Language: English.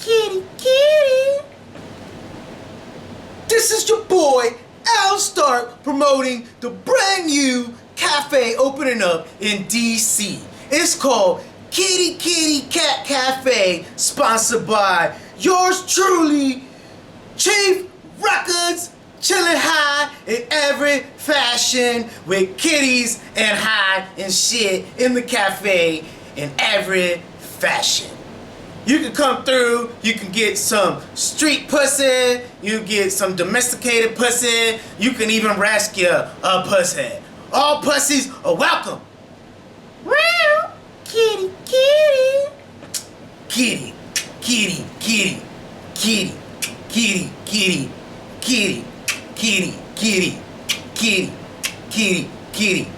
kitty, kitty. This is your boy, Al Stark, promoting the brand new cafe opening up in DC. It's called Kitty Kitty Cat Cafe, sponsored by yours truly, Chief Records, chillin' high in every fashion with kitties and high and shit in the cafe in every fashion. You can come through, you can get some street pussy, you get some domesticated pussy, you can even rescue a pussy. All pussies are welcome. Wow, kitty, kitty. Kitty, kitty, kitty, kitty, kitty, kitty, kitty, kitty, kitty, kitty, kitty, kitty.